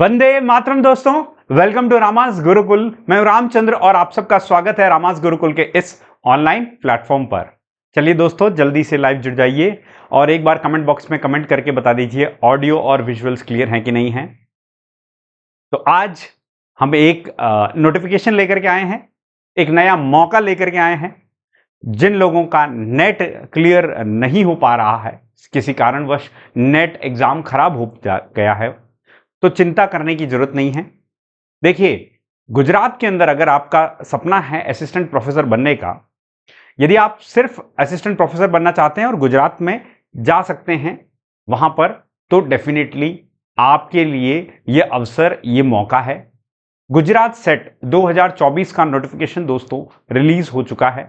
वंदे मातरम दोस्तों, welcome to रामास Gurukul. मैं हूं रामचंद्र और आप सबका स्वागत है रामास गुरुकुल के इस ऑनलाइन प्लेटफॉर्म पर। चलिए दोस्तों, जल्दी से लाइव जुड़ जाइए और एक बार कमेंट बॉक्स में कमेंट करके बता दीजिए ऑडियो और विजुअल्स क्लियर हैं कि नहीं हैं। तो आज हम एक नोटिफिकेशन लेकर के आए हैं, एक नया मौका लेकर के आए हैं। जिन लोगों का नेट क्लियर नहीं हो पा रहा है, किसी कारणवश नेट एग्जाम खराब हो गया है, तो चिंता करने की जरूरत नहीं है। देखिए, गुजरात के अंदर अगर आपका सपना है असिस्टेंट प्रोफेसर बनने का, यदि आप सिर्फ असिस्टेंट प्रोफेसर बनना चाहते हैं और गुजरात में जा सकते हैं वहां पर, तो डेफिनेटली आपके लिए यह अवसर, ये मौका है। गुजरात सेट 2024 का नोटिफिकेशन दोस्तों रिलीज हो चुका है।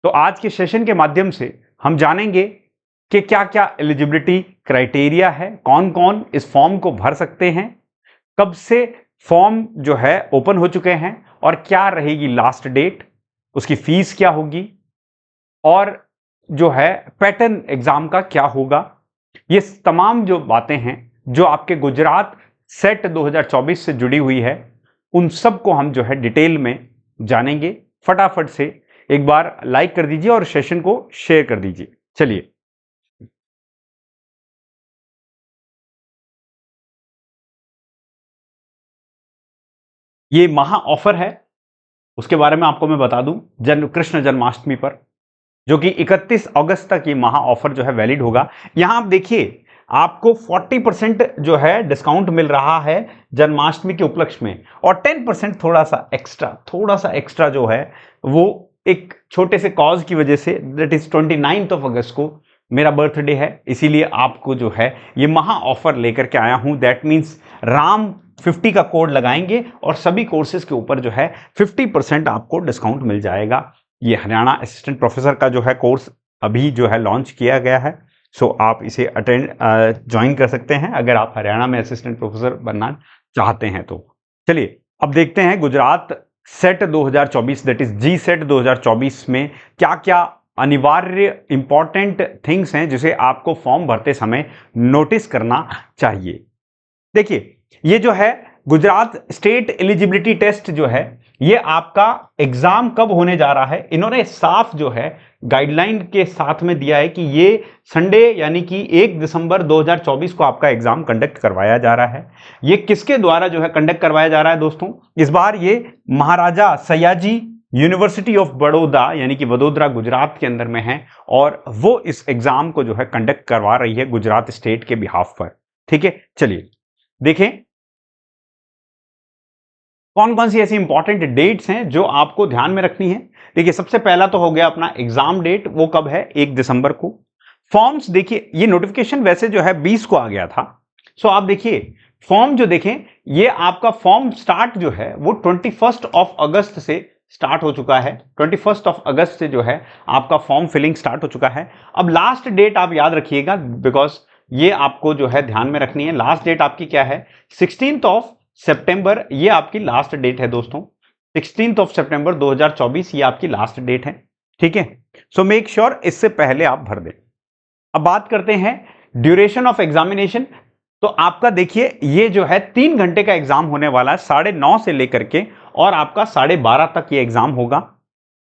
तो आज के सेशन के माध्यम से हम जानेंगे कि क्या क्या एलिजिबिलिटी क्राइटेरिया है, कौन कौन इस फॉर्म को भर सकते हैं, कब से फॉर्म जो है ओपन हो चुके हैं और क्या रहेगी लास्ट डेट, उसकी फीस क्या होगी और जो है पैटर्न एग्जाम का क्या होगा। ये तमाम जो बातें हैं जो आपके गुजरात सेट 2024 से जुड़ी हुई है, उन सब को हम जो है डिटेल में जानेंगे। फटाफट से एक बार लाइक कर दीजिए और सेशन को शेयर कर दीजिए। चलिए, ये महा ऑफर है, उसके बारे में आपको मैं बता दूं। कृष्ण जन्माष्टमी पर, जो कि 31 अगस्त तक ये महा ऑफर जो है वैलिड होगा। यहां आप देखिए, आपको 40% जो है डिस्काउंट मिल रहा है जन्माष्टमी के उपलक्ष्य में, और 10% थोड़ा सा एक्स्ट्रा जो है वो एक छोटे से कॉज की वजह से, दैट इज 29 अगस्त को मेरा बर्थडे है, इसीलिए आपको जो है ये महा ऑफर लेकर के आया हूं। दैट मीन्स राम 50 का कोड लगाएंगे और सभी कोर्सेज के ऊपर जो है 50% आपको डिस्काउंट मिल जाएगा। ये हरियाणा असिस्टेंट प्रोफेसर का जो है कोर्स अभी जो है लॉन्च किया गया है। सो आप इसे ज्वाइन कर सकते हैं अगर आप हरियाणा में असिस्टेंट प्रोफेसर बनना चाहते हैं तो। चलिए, अब देखते हैं Gujarat SET 2024, that is G SET 2024 में क्या क्या अनिवार्य इंपॉर्टेंट थिंग्स हैं जिसे आपको फॉर्म भरते समय नोटिस करना चाहिए। देखिए, ये जो है गुजरात स्टेट एलिजिबिलिटी टेस्ट जो है, ये आपका एग्जाम कब होने जा रहा है, इन्होंने साफ जो है गाइडलाइन के साथ में दिया है कि ये संडे यानी कि 1 दिसंबर 2024 को आपका एग्जाम कंडक्ट करवाया जा रहा है। ये किसके द्वारा जो है कंडक्ट करवाया जा रहा है दोस्तों? इस बार ये महाराजा सयाजी यूनिवर्सिटी ऑफ बड़ौदा यानी कि वडोदरा गुजरात के अंदर में है, और वो इस एग्जाम को जो है कंडक्ट करवा रही है गुजरात स्टेट के बिहाफ पर। ठीक है, चलिए देखें कौन कौन सी ऐसी इंपॉर्टेंट डेट्स हैं जो आपको ध्यान में रखनी है। देखिए, सबसे पहला तो हो गया अपना एग्जाम डेट, वो कब है? 1 दिसंबर को। फॉर्म्स देखिए, ये नोटिफिकेशन वैसे जो है 20 को आ गया था। सो आप देखिए फॉर्म जो देखें, ये आपका फॉर्म स्टार्ट जो है वो 21 अगस्त से स्टार्ट हो चुका है। 21 अगस्त से जो है आपका फॉर्म फिलिंग स्टार्ट हो चुका है। अब लास्ट डेट आप याद रखिएगा, बिकॉज ये आपको जो है ध्यान में रखनी है। लास्ट डेट आपकी क्या है? 16 सितंबर, ये आपकी लास्ट डेट है दोस्तों। 16 सितंबर 2024 ये आपकी लास्ट डेट है। ठीक है, सो मेक श्योर इससे पहले आप भर दें। अब बात करते हैं ड्यूरेशन ऑफ एग्जामिनेशन। तो आपका देखिए, ये जो है 3 घंटे का एग्जाम होने वाला है, 9:30 से लेकर के और आपका 12:30 तक ये एग्जाम होगा।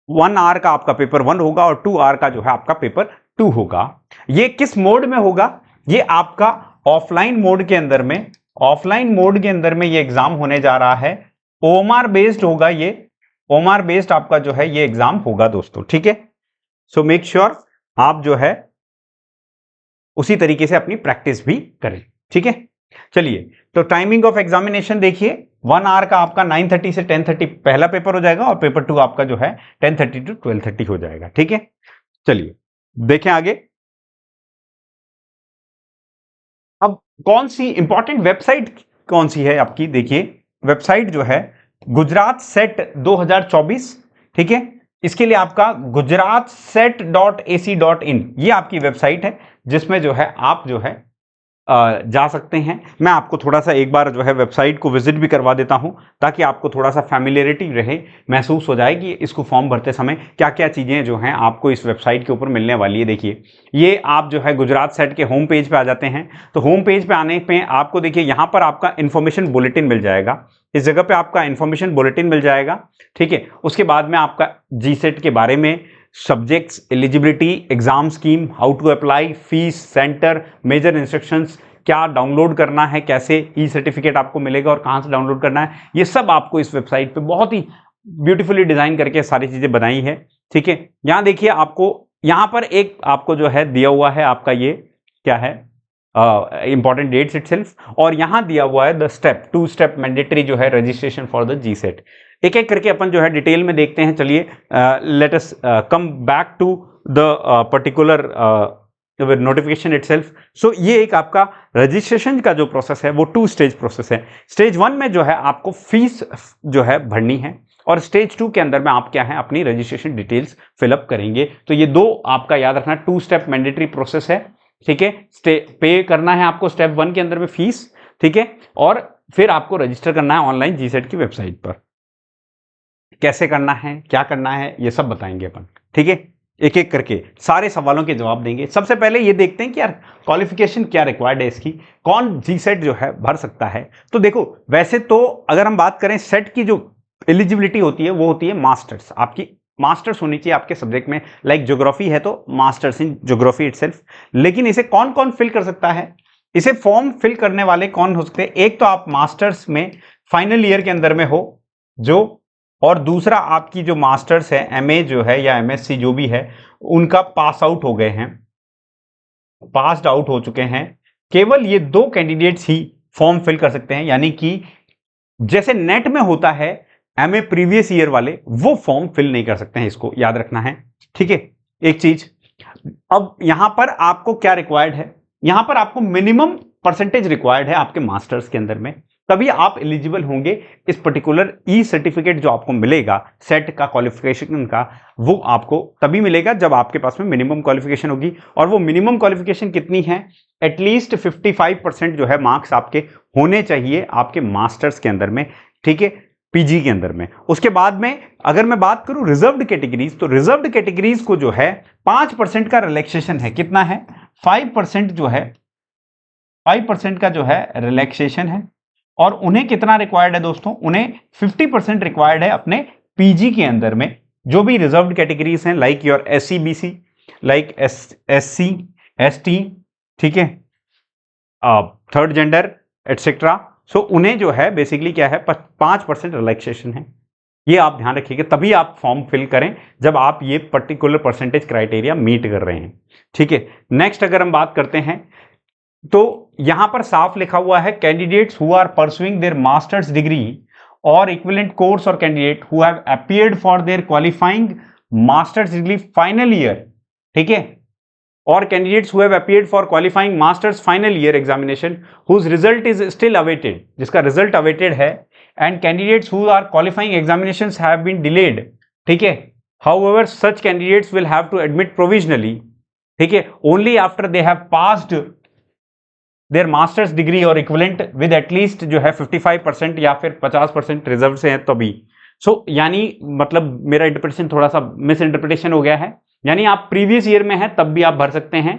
1 आवर का आपका पेपर 1 होगा और 2 आवर का जो है आपका पेपर 2 होगा। ये किस मोड में होगा? ये आपका ऑफलाइन मोड के अंदर में, ये एग्जाम होने जा रहा है। ओएमआर बेस्ड होगा, ये ओएमआर बेस्ड आपका जो है ये एग्जाम होगा दोस्तों। ठीक है, सो मेक श्योर आप जो है उसी तरीके से अपनी प्रैक्टिस भी करें। ठीक है, चलिए, तो टाइमिंग ऑफ एग्जामिनेशन देखिए, 1 आवर का आपका 9:30 से 10:30 पहला पेपर हो जाएगा और पेपर 2 आपका जो है 10:30 to 12:30 हो जाएगा। ठीक है, चलिए देखें आगे। अब कौन सी इंपॉर्टेंट वेबसाइट कौन सी है आपकी? देखिए, वेबसाइट जो है गुजरात सेट 2024। ठीक है, इसके लिए आपका गुजरात सेट .ac.in ये आपकी वेबसाइट है, जिसमें जो है आप जो है जा सकते हैं। मैं आपको थोड़ा सा एक बार जो है वेबसाइट को विजिट भी करवा देता हूं, ताकि आपको थोड़ा सा फैमिलियरिटी रहे, महसूस हो जाए कि इसको फॉर्म भरते समय क्या क्या चीज़ें जो हैं आपको इस वेबसाइट के ऊपर मिलने वाली है। देखिए, ये आप जो है गुजरात सेट के होम पेज पे आ जाते हैं। तो होम पेज पे आने पे आपको देखिए यहाँ पर आपका इन्फॉर्मेशन बुलेटिन मिल जाएगा। इस जगह पे आपका इन्फॉर्मेशन बुलेटिन मिल जाएगा, ठीक है। उसके बाद में आपका जी सेट के बारे में, subjects, eligibility, exam scheme, how to apply, fees, centre, major instructions, क्या डाउनलोड करना है, कैसे ई सर्टिफिकेट आपको मिलेगा और कहां से डाउनलोड करना है, ये सब आपको इस वेबसाइट पे बहुत ही ब्यूटीफुली डिजाइन करके सारी चीजें बनाई है, ठीक है। यहां देखिए, आपको यहां पर एक आपको जो है दिया हुआ है आपका ये क्या है, इंपॉर्टेंट डेट्स इटसेल्फ, और यहां दिया हुआ है द स्टेप, 2 स्टेप मैंडेटरी जो है registration for the G SET. एक एक करके अपन जो है डिटेल में देखते हैं। चलिए, let us come back to the particular notification itself. So ये एक आपका रजिस्ट्रेशन का जो प्रोसेस है वो 2 स्टेज प्रोसेस है। स्टेज 1 में जो है आपको फीस जो है भरनी है, और स्टेज 2 के अंदर में आप क्या है अपनी रजिस्ट्रेशन डिटेल्स फिलअप करेंगे। तो ये 2 आपका याद रखना, 2 स्टेप मैंडेटरी प्रोसेस है, ठीक है। पे करना है आपको स्टेप 1 के अंदर में फीस, ठीक है, और फिर आपको रजिस्टर करना है ऑनलाइन जीसेट की वेबसाइट पर। कैसे करना है, क्या करना है, ये सब बताएंगे अपन, ठीक है। एक एक करके सारे सवालों के जवाब देंगे। सबसे पहले ये देखते हैं कि यार क्वालिफिकेशन क्या रिक्वायर्ड है इसकी, कौन जी सेट जो है भर सकता है। तो देखो, वैसे तो अगर हम बात करें सेट की जो एलिजिबिलिटी होती है वो होती है मास्टर्स, आपकी मास्टर्स होनी चाहिए आपके सब्जेक्ट में। लाइक ज्योग्राफी है तो मास्टर्स इन ज्योग्राफी इटसेल्फ। लेकिन इसे कौन कौन फिल कर सकता है, इसे फॉर्म फिल करने वाले कौन हो सकते हैं? एक तो आप मास्टर्स में फाइनल ईयर के अंदर में हो जो, और दूसरा आपकी जो मास्टर्स है, एमए जो है या एमएससी जो भी है, उनका पास आउट हो गए हैं, पास्ड आउट हो चुके हैं। केवल ये 2 कैंडिडेट्स ही फॉर्म फिल कर सकते हैं। यानी कि जैसे नेट में होता है एमए प्रीवियस ईयर वाले, वो फॉर्म फिल नहीं कर सकते हैं, इसको याद रखना है, ठीक है। एक चीज, अब यहां पर आपको क्या रिक्वायर्ड है, यहां पर आपको मिनिमम परसेंटेज रिक्वायर्ड है आपके मास्टर्स के अंदर में, तभी आप एलिजिबल होंगे इस पर्टिकुलर ई सर्टिफिकेट जो आपको मिलेगा सेट का क्वालिफिकेशन का, वो आपको तभी मिलेगा जब आपके पास में मिनिमम क्वालिफिकेशन होगी। और वो मिनिमम क्वालिफिकेशन कितनी है? एटलीस्ट 55% जो है मार्क्स आपके होने चाहिए आपके मास्टर्स के अंदर में, ठीक है, पीजी के अंदर में। उसके बाद में अगर मैं बात करूं रिजर्व्ड कैटेगरीज, तो रिजर्व्ड कैटेगरीज को जो है 5% का रिलैक्सेशन है। कितना है? 5% जो है, 5% का जो है रिलैक्सेशन है। और उन्हें कितना रिक्वायर्ड है दोस्तों? उन्हें 50% रिक्वायर्ड है अपने पीजी के अंदर में। जो भी रिजर्व्ड कैटेगरीज हैं, like your SC BC, like SC ST, ठीक है, थर्ड जेंडर एटसेट्रा, सो उन्हें जो है बेसिकली क्या है 5% रिलैक्सेशन है। ये आप ध्यान रखिएगा, तभी आप फॉर्म फिल करें जब आप ये पर्टिकुलर परसेंटेज क्राइटेरिया मीट कर रहे हैं, ठीक है। नेक्स्ट अगर हम बात करते हैं तो यहां पर साफ लिखा हुआ है candidates who are pursuing their masters degree और इक्विवेलेंट कोर्स, और candidate who have appeared for their qualifying masters degree final year, ठीक है, or candidates who have appeared for qualifying masters final year examination whose result is still awaited, जिसका result awaited है, and candidates who are qualifying examinations have been delayed, ठीक है, however such candidates will have to admit provisionally, ठीक है, only after they have passed their masters degree or equivalent with at least जो है 55% या फिर 50% reserve से है तभी। यानी मतलब मेरा इंटरप्रिटेशन थोड़ा सा मिस इंटरप्रिटेशन हो गया है, यानी आप प्रीवियस ईयर में हैं तब भी आप भर सकते हैं,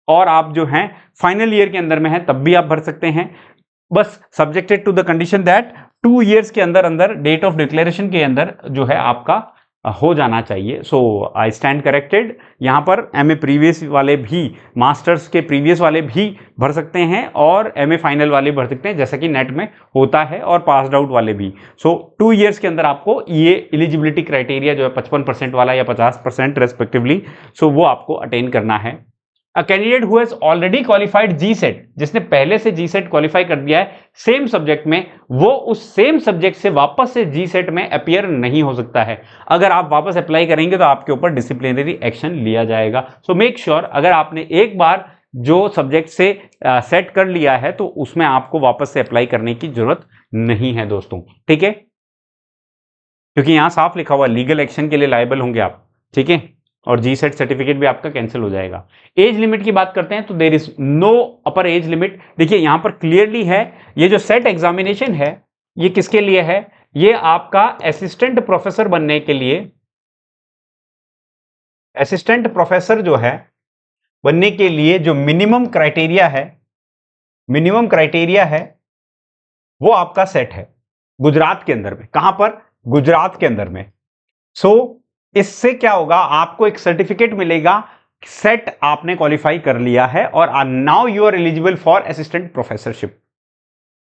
और आप जो हैं फाइनल ईयर के अंदर में हैं तब भी आप भर सकते हैं, बस subjected to the condition that 2 years के अंदर अंदर डेट ऑफ डिक्लेरेशन के अंदर जो है आपका हो जाना चाहिए। सो आई स्टैंड करेक्टेड। यहाँ पर एमए प्रीवियस वाले भी, मास्टर्स के प्रीवियस वाले भी भर सकते हैं, और एमए फाइनल वाले भर सकते हैं जैसा कि नेट में होता है, और पास्ड आउट वाले भी। 2 इयर्स के अंदर आपको ये एलिजिबिलिटी क्राइटेरिया जो है 55% वाला या 50% रेस्पेक्टिवली, वो आपको अटेन करना है। A candidate who has already qualified GSET, जिसने पहले से GSET क्वालिफाई कर दिया है सेम सब्जेक्ट में, वो उस सेम सब्जेक्ट से वापस से GSET में अपीयर नहीं हो सकता है। अगर आप वापस अप्लाई करेंगे तो आपके ऊपर डिसिप्लिनरी एक्शन लिया जाएगा। सो मेक श्योर अगर आपने एक बार जो सब्जेक्ट से सेट कर लिया है तो उसमें आपको वापस से अप्लाई करने की जरूरत नहीं है दोस्तों, ठीक है, क्योंकि यहां साफ लिखा हुआ लीगल एक्शन के लिए लायबल होंगे आप, ठीक है। और जी सेट सर्टिफिकेट भी आपका कैंसिल हो जाएगा। एज लिमिट की बात करते हैं तो there is no upper age limit. देखिए यहां पर क्लियरली है, ये जो सेट एग्जामिनेशन है ये किसके लिए है, ये आपका असिस्टेंट प्रोफेसर बनने के लिए, असिस्टेंट प्रोफेसर जो है बनने के लिए जो मिनिमम क्राइटेरिया है, मिनिमम क्राइटेरिया है वो आपका सेट है गुजरात के अंदर में। कहां पर, गुजरात के अंदर में। सो इससे क्या होगा, आपको एक सर्टिफिकेट मिलेगा, सेट आपने क्वालिफाई कर लिया है और now you are eligible for assistant professorship.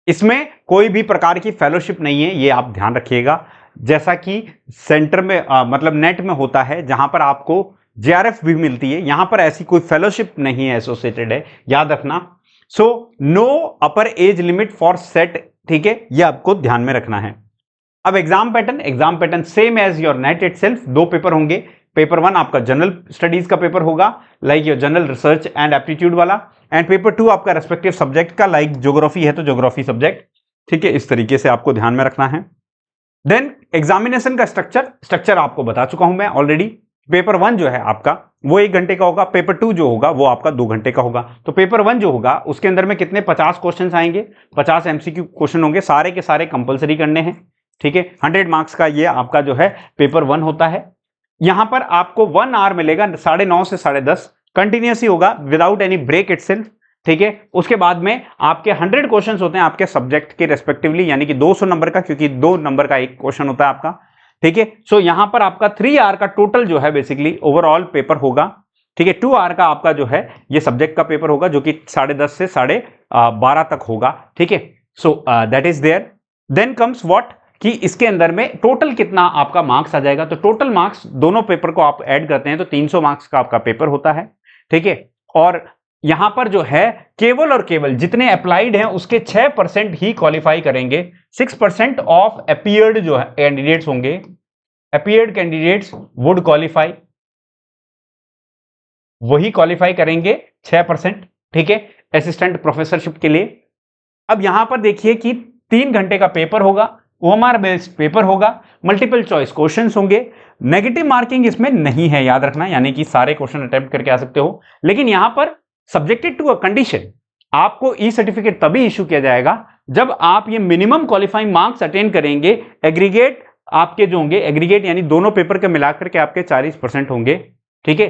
इसमें कोई भी प्रकार की फेलोशिप नहीं है, ये आप ध्यान रखिएगा। जैसा कि सेंटर में मतलब नेट में होता है जहां पर आपको जेआरएफ भी मिलती है, यहां पर ऐसी कोई फेलोशिप नहीं है, एसोसिएटेड है, याद रखना। So no upper age limit for SET, ठीक है, ये आपको ध्यान में रखना है। अब exam pattern same as your NET itself. दो पेपर होंगे। पेपर 1 आपका जनरल स्टडीज का पेपर होगा, like your general research and aptitude वाला, एंड पेपर 2 आपका रेस्पेक्टिव सब्जेक्ट का, लाइक ज्योग्राफी है तो ज्योग्राफी सब्जेक्ट, ठीक है, इस तरीके से आपको ध्यान में रखना है। देन एग्जामिनेशन का स्ट्रक्चर आपको बता चुका हूं मैं ऑलरेडी। पेपर 1 जो है आपका वो 1 घंटे का होगा, पेपर 2 जो होगा वो आपका 2 घंटे का होगा। तो पेपर 1 जो होगा उसके अंदर में कितने 50 क्वेश्चन आएंगे, 50 एमसीक्यू क्वेश्चन होंगे, सारे के सारे कंपलसरी करने हैं, ठीक है। 100 मार्क्स का ये आपका जो है पेपर 1 होता है। यहां पर आपको 1 आवर मिलेगा, 9:30 से 10:30 कंटिन्यूसली होगा विदाउट एनी ब्रेक इटसेल्फ, ठीक है। उसके बाद में आपके 100 क्वेश्चंस होते हैं आपके सब्जेक्ट के रेस्पेक्टिवली, यानी कि 200 नंबर का, क्योंकि 2 नंबर का एक क्वेश्चन होता है आपका, ठीक है। सो यहां पर आपका 3 आवर का टोटल जो है बेसिकली ओवरऑल पेपर होगा, ठीक है। 2 आवर का आपका जो है ये सब्जेक्ट का पेपर होगा जो कि 10:30 से 12:30 तक होगा, ठीक है। So that is there. Then comes what, कि इसके अंदर में टोटल कितना आपका मार्क्स आ जाएगा। तो टोटल मार्क्स दोनों पेपर को आप ऐड करते हैं तो 300 मार्क्स का आपका पेपर होता है, ठीक है। और यहां पर जो है केवल और केवल जितने अप्लाइड हैं उसके 6% ही क्वालिफाई करेंगे। 6% ऑफ अपीयर्ड जो है कैंडिडेट्स होंगे, अपीयर्ड कैंडिडेट्स वुड क्वालिफाई, वही क्वालिफाई करेंगे 6%, ठीक है, असिस्टेंट प्रोफेसरशिप के लिए। अब यहां पर देखिए कि 3 घंटे का पेपर होगा, ओएमआर बेस्ड पेपर होगा, मल्टीपल चॉइस क्वेश्चंस होंगे, नेगेटिव मार्किंग इसमें नहीं है, याद रखना, यानी कि सारे क्वेश्चन अटेम्प्ट करके आ सकते हो। लेकिन यहां पर सब्जेक्टेड टू अ कंडीशन, आपको ई सर्टिफिकेट तभी इशू किया जाएगा जब आप ये मिनिमम क्वालिफाइंग मार्क्स अटेन करेंगे। एग्रीगेट आपके जो होंगे, एग्रीगेट यानी दोनों पेपर के मिलाकर के आपके 40% होंगे, ठीक है।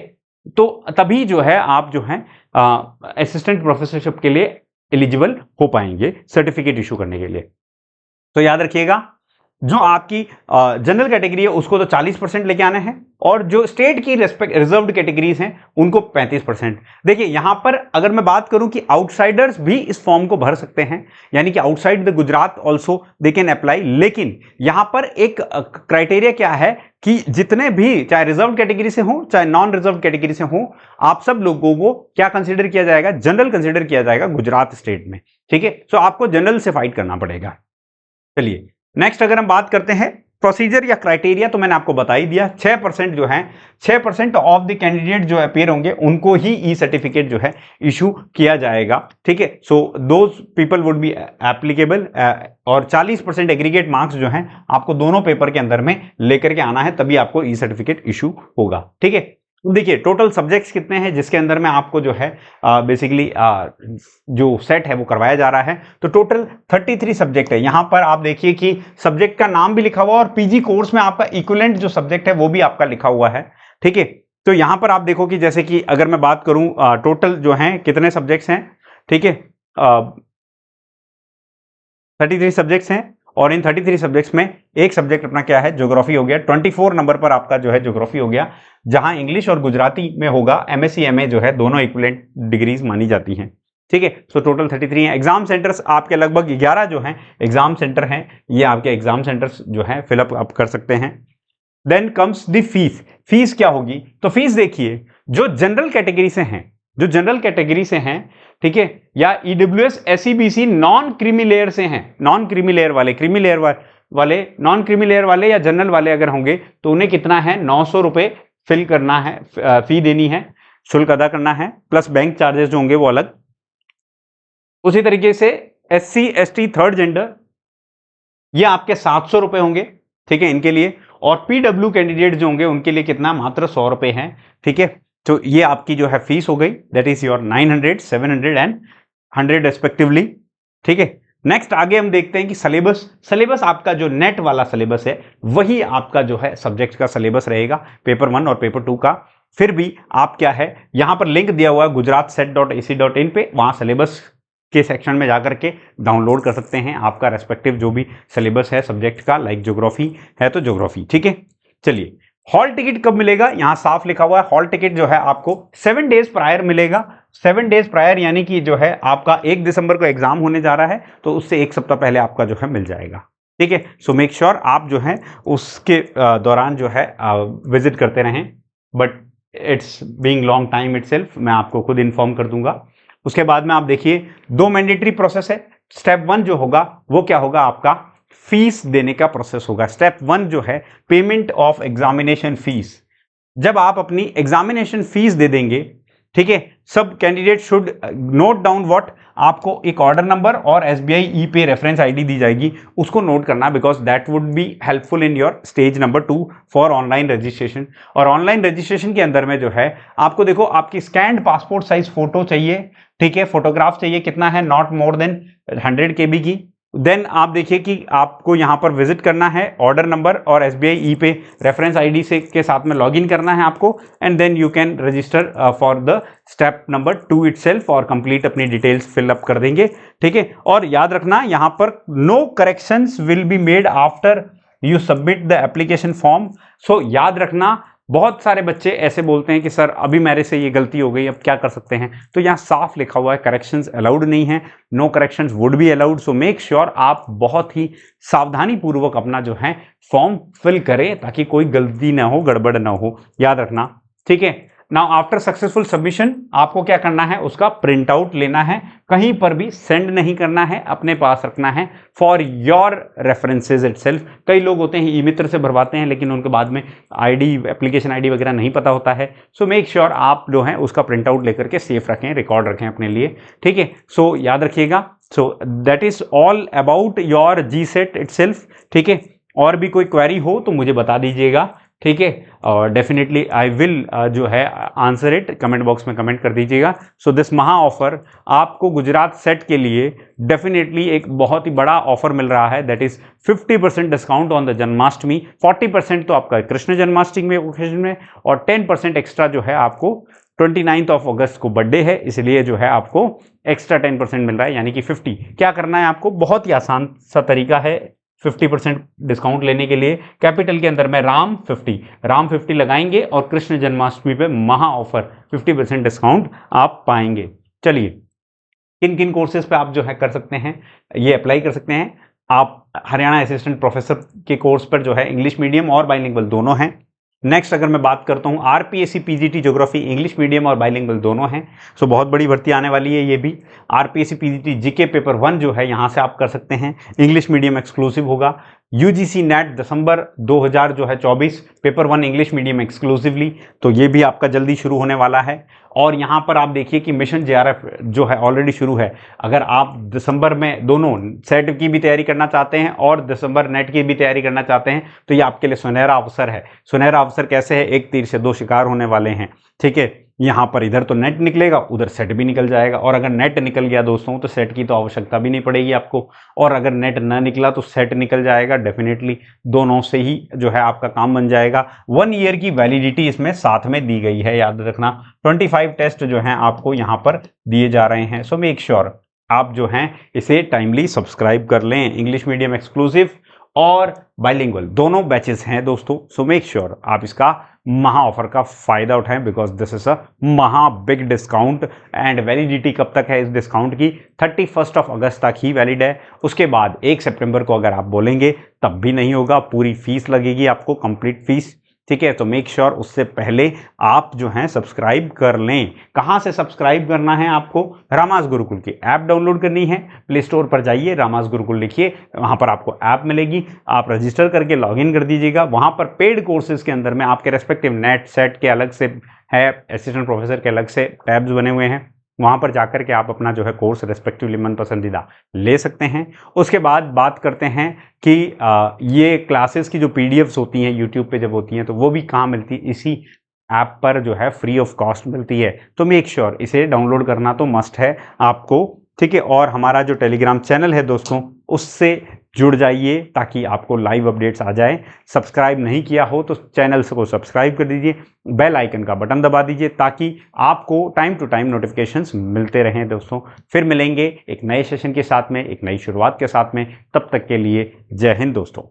तो तभी जो है आप जो है असिस्टेंट प्रोफेसरशिप के लिए एलिजिबल हो पाएंगे सर्टिफिकेट इशू करने के लिए। तो याद रखिएगा, जो आपकी जनरल कैटेगरी है उसको तो 40% लेके आना है, और जो स्टेट की रिजर्व्ड कैटेगरीज हैं उनको 35%। देखिए यहां पर अगर मैं बात करूं कि आउटसाइडर्स भी इस फॉर्म को भर सकते हैं, यानी कि outside the Gujarat also they can apply. लेकिन यहां पर एक क्राइटेरिया क्या है कि जितने भी, चाहे रिजर्व कैटेगरी से हो चाहे नॉन रिजर्व कैटेगरी से हो, आप सब लोगों को क्या कंसिडर किया जाएगा, जनरल कंसिडर किया जाएगा गुजरात स्टेट में, ठीक है। सो आपको जनरल से फाइट करना पड़ेगा। चलिए नेक्स्ट अगर हम बात करते हैं प्रोसीजर या क्राइटेरिया, तो मैंने आपको बता ही दिया, 6% जो है, 6% ऑफ द कैंडिडेट जो अपीयर होंगे उनको ही ई सर्टिफिकेट जो है इशू किया जाएगा, ठीक है। So those people would be applicable, और 40% एग्रीगेट मार्क्स जो हैं आपको दोनों पेपर के अंदर में लेकर के आना है, तभी आपको ई सर्टिफिकेट इशू होगा, ठीक है। देखिए टोटल सब्जेक्ट्स कितने हैं जिसके अंदर में आपको जो है बेसिकली जो सेट है वो करवाया जा रहा है। तो टोटल 33 सब्जेक्ट है। यहां पर आप देखिए कि सब्जेक्ट का नाम भी लिखा हुआ और पीजी कोर्स में आपका इक्विवेलेंट जो सब्जेक्ट है वो भी आपका लिखा हुआ है, ठीक है। तो यहां पर आप देखो कि जैसे कि अगर मैं बात करूं टोटल जो है कितने सब्जेक्ट्स हैं, ठीक है, 33 सब्जेक्ट्स हैं, और इन 33 सब्जेक्ट्स में एक सब्जेक्ट अपना क्या है, ज्योग्राफी हो गया। 24 नंबर पर आपका जो है ज्योग्राफी हो गया, जहां इंग्लिश और गुजराती में होगा एमएससी एमए जो है दोनों इक्विवेलेंट डिग्रीज मानी जाती हैं, ठीक है। सो टोटल 33 हैं। एग्जाम सेंटर्स आपके लगभग 11 जो हैं एग्जाम सेंटर हैं, ये आपके एग्जाम सेंटर्स जो हैं फिलअप आप कर सकते हैं। Then comes the fees. Fees क्या होगी, तो फीस देखिए जो जनरल कैटेगरी से हैं, जो जनरल कैटेगरी से हैं, ठीक है, या EWS SEBC non creamy layer से हैं, नॉन क्रीमी लेयर वाले, क्रीमी लेयर वाले, नॉन क्रीमी लेयर वाले या जनरल वाले अगर होंगे तो उन्हें कितना है, 900 रुपए फिल करना है, फी देनी है, शुल्क अदा करना है, प्लस बैंक चार्जेस जो होंगे वो अलग। उसी तरीके से एससी एसटी थर्ड जेंडर ये आपके 700 रुपए होंगे, ठीक है, इनके लिए। और पीडब्ल्यू कैंडिडेट जो होंगे उनके लिए कितना, मात्र 100 रुपए हैं। ठीक है, तो ये आपकी जो है फीस हो गई, that is your 900, 700 and 100 respectively. ठीक है, नेक्स्ट आगे हम देखते हैं कि सिलेबस आपका जो नेट वाला सिलेबस है वही आपका जो है सब्जेक्ट का सिलेबस रहेगा, पेपर 1 और पेपर 2 का। फिर भी आप क्या है, यहां पर लिंक दिया हुआ है gujaratset.ac.in पे, वहां सिलेबस के सेक्शन में जाकर के डाउनलोड कर सकते हैं आपका रेस्पेक्टिव जो भी सिलेबस है सब्जेक्ट का, लाइक ज्योग्राफी है तो ज्योग्राफी। ठीक है, चलिए हॉल टिकट कब मिलेगा, यहां साफ लिखा हुआ है हॉल टिकट जो है आपको 7 डेज प्रायर मिलेगा। 7 डेज प्रायर यानी कि जो है आपका 1 दिसंबर को एग्जाम होने जा रहा है तो उससे 1 सप्ताह पहले आपका जो है मिल जाएगा। ठीक है, सो मेक श्योर आप जो है उसके दौरान जो है विजिट करते रहें, but it's being long time itself, मैं आपको खुद इन्फॉर्म कर दूंगा। उसके बाद में आप देखिए 2 मैंडेटरी प्रोसेस है। स्टेप 1 जो होगा वो क्या होगा, आपका फीस देने का प्रोसेस होगा। स्टेप 1 जो है पेमेंट ऑफ एग्जामिनेशन फीस। जब आप अपनी एग्जामिनेशन फीस दे देंगे, ठीक है, सब candidate should note down what, आपको एक ऑर्डर नंबर और एसबीआई ई पे रेफरेंस आईडी दी जाएगी, उसको नोट करना, because that would be helpful in your stage number 2 for online registration. और ऑनलाइन रजिस्ट्रेशन के अंदर में जो है आपको देखो आपकी स्कैन्ड पासपोर्ट साइज फोटो चाहिए। ठीक है, फोटोग्राफ चाहिए, कितना है, नॉट मोर देन 100 KB की। देन आप देखिए कि आपको यहां पर विजिट करना है, ऑर्डर नंबर और एसबीआई ई पे रेफरेंस आईडी से के साथ में लॉगिन करना है आपको, and then you can register for the step number 2 itself और कंप्लीट अपनी डिटेल्स फिल अप कर देंगे। ठीक है, और याद रखना यहां पर no corrections will be made after you submit the application form. So याद रखना, बहुत सारे बच्चे ऐसे बोलते हैं कि सर अभी मेरे से ये गलती हो गई, अब क्या कर सकते हैं, तो यहाँ साफ लिखा हुआ है करेक्शंस अलाउड नहीं है, no corrections would be allowed. So make sure आप बहुत ही सावधानी पूर्वक अपना जो है फॉर्म फिल करें ताकि कोई गलती ना हो, गड़बड़ ना हो, याद रखना। ठीक है, नाउ आफ्टर सक्सेसफुल सबमिशन आपको क्या करना है, उसका प्रिंट आउट लेना है, कहीं पर भी सेंड नहीं करना है, अपने पास रखना है फॉर योर रेफरेंसेज इटसेल्फ। कई लोग होते हैं ई मित्र से भरवाते हैं लेकिन उनके बाद में आईडी, एप्लीकेशन आईडी वगैरह नहीं पता होता है। सो मेक श्योर आप जो है उसका प्रिंट आउट लेकर के सेफ रखें, रिकॉर्ड रखें अपने लिए। ठीक है, सो याद रखिएगा। सो that is all about your GSAT itself. ठीक है, और भी कोई क्वेरी हो तो मुझे बता दीजिएगा। ठीक है, और डेफिनेटली आई विल जो है आंसर इट, कमेंट बॉक्स में कमेंट कर दीजिएगा। सो दिस महा ऑफर आपको गुजरात सेट के लिए डेफिनेटली एक बहुत ही बड़ा ऑफर मिल रहा है, that is 50% discount on the Janmashtami. 40% तो आपका कृष्ण जन्माष्टमी में ओकेजन में, और 10% एक्स्ट्रा जो है आपको 29 अगस्त को बर्थडे है, इसलिए जो है आपको एक्स्ट्रा 10% मिल रहा है, यानी कि 50। क्या करना है आपको, बहुत ही आसान सा तरीका है 50% डिस्काउंट लेने के लिए। कैपिटल के अंदर में राम 50 लगाएंगे और कृष्ण जन्माष्टमी पे महा ऑफर 50% डिस्काउंट आप पाएंगे। चलिए, किन किन कोर्सेज पे आप जो है कर सकते हैं, ये अप्लाई कर सकते हैं आप। हरियाणा असिस्टेंट प्रोफेसर के कोर्स पर जो है इंग्लिश मीडियम और बाइलिंगुअल दोनों हैं। नेक्स्ट अगर मैं बात करता हूं RPSC PGT geography, English medium और बाइलिंगुअल दोनों हैं। सो बहुत बड़ी भर्ती आने वाली है ये भी। आरपीएससी पीजीटी जीके पेपर 1 जो है यहां से आप कर सकते हैं, इंग्लिश मीडियम एक्सक्लूसिव होगा। यूजीसी नेट दिसंबर 2024 पेपर 1 इंग्लिश मीडियम एक्सक्लूसिवली, तो ये भी आपका जल्दी शुरू होने वाला है। और यहाँ पर आप देखिए कि मिशन जेआरएफ जो है ऑलरेडी शुरू है। अगर आप दिसंबर में दोनों सेट की भी तैयारी करना चाहते हैं और दिसंबर नेट की भी तैयारी करना चाहते हैं तो ये आपके लिए सुनहरा अवसर है। सुनहरा अवसर कैसे है, एक तीर से 2 शिकार होने वाले हैं। ठीक है, यहाँ पर इधर तो नेट निकलेगा, उधर सेट भी निकल जाएगा, और अगर नेट निकल गया दोस्तों तो सेट की तो आवश्यकता भी नहीं पड़ेगी आपको, और अगर नेट ना निकला तो सेट निकल जाएगा। डेफिनेटली दोनों से ही जो है आपका काम बन जाएगा। 1 ईयर की वैलिडिटी इसमें साथ में दी गई है, याद रखना। 25 टेस्ट जो हैं आपको यहाँ पर दिए जा रहे हैं। सो मेक श्योर आप जो हैं इसे टाइमली सब्सक्राइब कर लें। इंग्लिश मीडियम एक्सक्लूसिव और बाइलिंगुअल दोनों बैचेस हैं दोस्तों। सो मेक श्योर आप इसका महा ऑफर का फायदा उठाएं, बिकॉज दिस इज अ महा बिग डिस्काउंट। एंड वैलिडिटी कब तक है इस डिस्काउंट की, 31 अगस्त तक ही वैलिड है। उसके बाद 1 सितंबर को अगर आप बोलेंगे तब भी नहीं होगा, पूरी फीस लगेगी आपको, कंप्लीट फीस। ठीक है, तो मेक श्योर उससे पहले आप जो हैं सब्सक्राइब कर लें। कहां से सब्सक्राइब करना है आपको, रामास गुरुकुल की ऐप डाउनलोड करनी है। प्ले स्टोर पर जाइए, रामास गुरुकुल लिखिए, वहां पर आपको ऐप मिलेगी, आप रजिस्टर करके लॉगिन कर दीजिएगा। वहां पर पेड कोर्सेज के अंदर में आपके रेस्पेक्टिव नेट सेट के अलग से है, असिस्टेंट प्रोफेसर के अलग से टैब्स बने हुए हैं। वहां पर जाकर के आप अपना जो है कोर्स रेस्पेक्टिवली मन पसंदीदा ले सकते हैं। उसके बाद बात करते हैं कि ये क्लासेस की जो पीडीएफ्स होती हैं यूट्यूब पे जब होती हैं तो वो भी कहाँ मिलती है, इसी ऐप पर जो है फ्री ऑफ कॉस्ट मिलती है। तो मेक श्योर इसे डाउनलोड करना तो मस्ट है आपको, ठीक है। और हमारा जो टेलीग्राम चैनल है दोस्तों, उससे जुड़ जाइए ताकि आपको लाइव अपडेट्स आ जाए। सब्सक्राइब नहीं किया हो तो चैनल को सब्सक्राइब कर दीजिए, बेल आइकन का बटन दबा दीजिए ताकि आपको टाइम टू टाइम नोटिफिकेशंस मिलते रहें दोस्तों। फिर मिलेंगे एक नए सेशन के साथ में, एक नई शुरुआत के साथ में। तब तक के लिए जय हिंद दोस्तों।